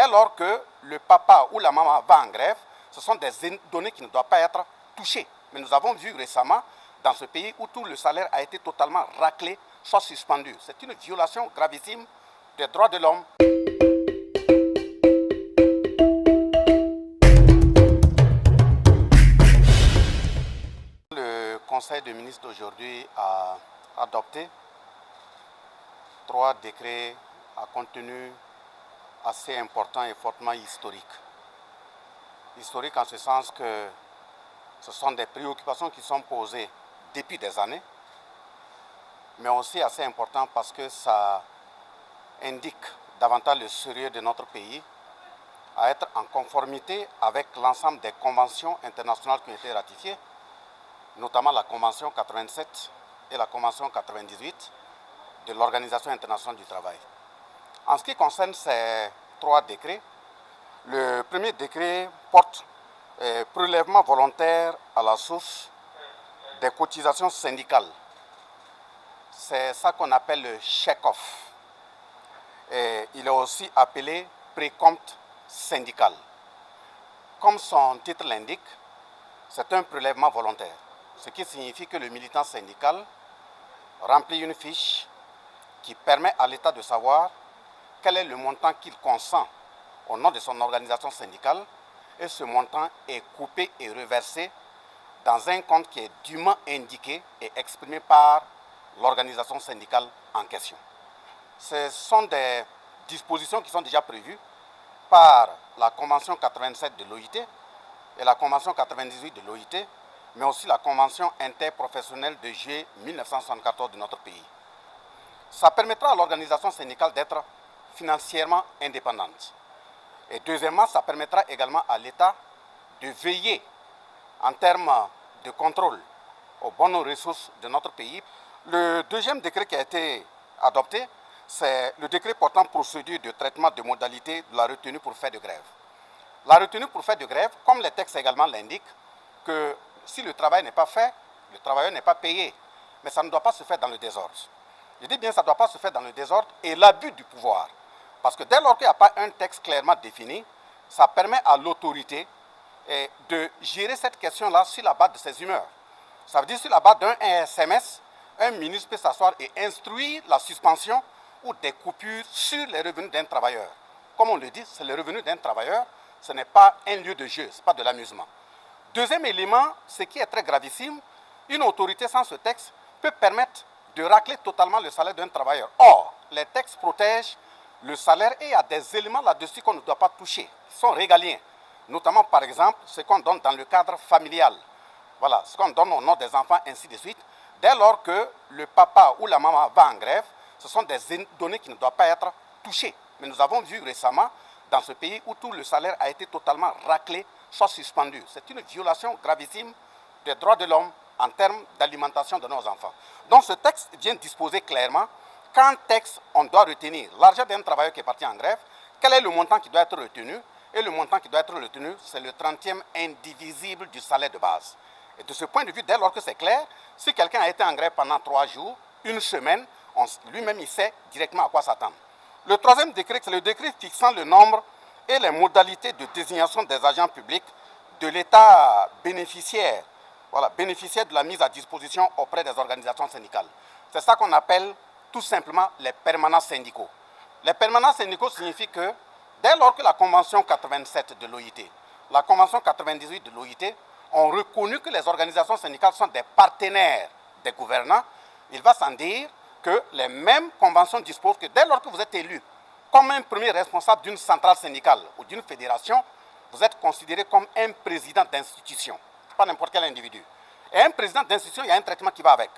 dès lors que le papa ou la maman va en grève, ce sont des données qui ne doivent pas être touchées. Mais nous avons vu récemment dans ce pays où tout le salaire a été totalement raclé, soit suspendu. C'est une violation gravissime des droits de l'homme. Le Conseil des ministres d'aujourd'hui a adopté 3 décrets à contenu assez important et fortement historique. Historique en ce sens que ce sont des préoccupations qui sont posées depuis des années, mais aussi assez important parce que ça indique davantage le sérieux de notre pays à être en conformité avec l'ensemble des conventions internationales qui ont été ratifiées, notamment la Convention 87 et la Convention 98 de l'Organisation internationale du travail. En ce qui concerne ces 3 décrets, le premier décret porte prélèvement volontaire à la source des cotisations syndicales. C'est ça qu'on appelle le check-off. Il est aussi appelé précompte syndical. Comme son titre l'indique, c'est un prélèvement volontaire, ce qui signifie que le militant syndical remplit une fiche qui permet à l'État de savoir quel est le montant qu'il consent au nom de son organisation syndicale, et ce montant est coupé et reversé dans un compte qui est dûment indiqué et exprimé par l'organisation syndicale en question. Ce sont des dispositions qui sont déjà prévues par la Convention 87 de l'OIT et la Convention 98 de l'OIT, mais aussi la Convention interprofessionnelle de juillet 1974 de notre pays. Ça permettra à l'organisation syndicale d'être financièrement indépendante. Et deuxièmement, ça permettra également à l'État de veiller en termes de contrôle aux bonnes ressources de notre pays. Le deuxième décret qui a été adopté, c'est le décret portant procédure de traitement de modalités de la retenue pour fait de grève. La retenue pour fait de grève, comme les textes également l'indiquent, que si le travail n'est pas fait, le travailleur n'est pas payé. Mais ça ne doit pas se faire dans le désordre. Je dis bien ça ne doit pas se faire dans le désordre et l'abus du pouvoir. Parce que dès lors qu'il n'y a pas un texte clairement défini, ça permet à l'autorité de gérer cette question-là sur la base de ses humeurs. Ça veut dire sur la base d'un SMS, un ministre peut s'asseoir et instruire la suspension ou des coupures sur les revenus d'un travailleur. Comme on le dit, c'est le revenu d'un travailleur, ce n'est pas un lieu de jeu, ce n'est pas de l'amusement. Deuxième élément, ce qui est très gravissime, une autorité sans ce texte peut permettre de racler totalement le salaire d'un travailleur. Or, les textes protègent le salaire et il y a des éléments là-dessus qu'on ne doit pas toucher, qui sont régaliens. Notamment, par exemple, ce qu'on donne dans le cadre familial. Voilà, ce qu'on donne au nom des enfants, ainsi de suite. Dès lors que le papa ou la maman va en grève, ce sont des données qui ne doivent pas être touchées. Mais nous avons vu récemment, dans ce pays, où tout le salaire a été totalement raclé, soit suspendu. C'est une violation gravissime des droits de l'homme en termes d'alimentation de nos enfants. Donc ce texte vient disposer clairement qu'en texte, on doit retenir l'argent d'un travailleur qui est parti en grève, quel est le montant qui doit être retenu, et le montant qui doit être retenu, c'est le 30e indivisible du salaire de base. Et de ce point de vue, dès lors que c'est clair, si quelqu'un a été en grève pendant 3 jours, 1 semaine, lui-même il sait directement à quoi s'attendre. Le troisième décret, c'est le décret fixant le nombre et les modalités de désignation des agents publics de l'État bénéficiaire, voilà, bénéficiaire de la mise à disposition auprès des organisations syndicales. C'est ça qu'on appelle tout simplement les permanents syndicaux. Les permanents syndicaux signifient que dès lors que la Convention 87 de l'OIT, la Convention 98 de l'OIT ont reconnu que les organisations syndicales sont des partenaires des gouvernants, il va sans dire que les mêmes conventions disposent que dès lors que vous êtes élu comme un premier responsable d'une centrale syndicale ou d'une fédération, vous êtes considéré comme un président d'institution, pas n'importe quel individu. Et un président d'institution, il y a un traitement qui va avec.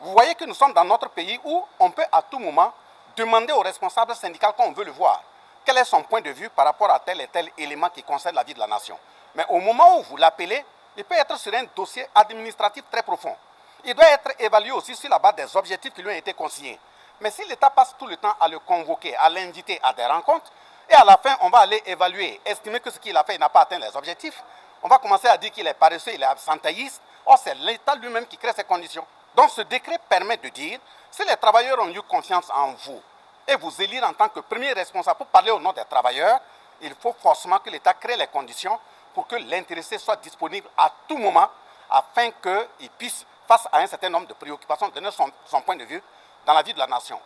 Vous voyez que nous sommes dans notre pays où on peut à tout moment demander au responsable syndical quand on veut le voir quel est son point de vue par rapport à tel et tel élément qui concerne la vie de la nation. Mais au moment où vous l'appelez, il peut être sur un dossier administratif très profond. Il doit être évalué aussi sur la base des objectifs qui lui ont été consignés. Mais si l'État passe tout le temps à le convoquer, à l'inviter à des rencontres, et à la fin, on va aller évaluer, estimer que ce qu'il a fait n'a pas atteint les objectifs, on va commencer à dire qu'il est paresseux, il est absentéiste. Or, c'est l'État lui-même qui crée ces conditions. Donc, ce décret permet de dire, si les travailleurs ont eu confiance en vous, et vous élire en tant que premier responsable pour parler au nom des travailleurs, il faut forcément que l'État crée les conditions pour que l'intéressé soit disponible à tout moment afin qu'il puisse, face à un certain nombre de préoccupations, donner son point de vue dans la vie de la nation.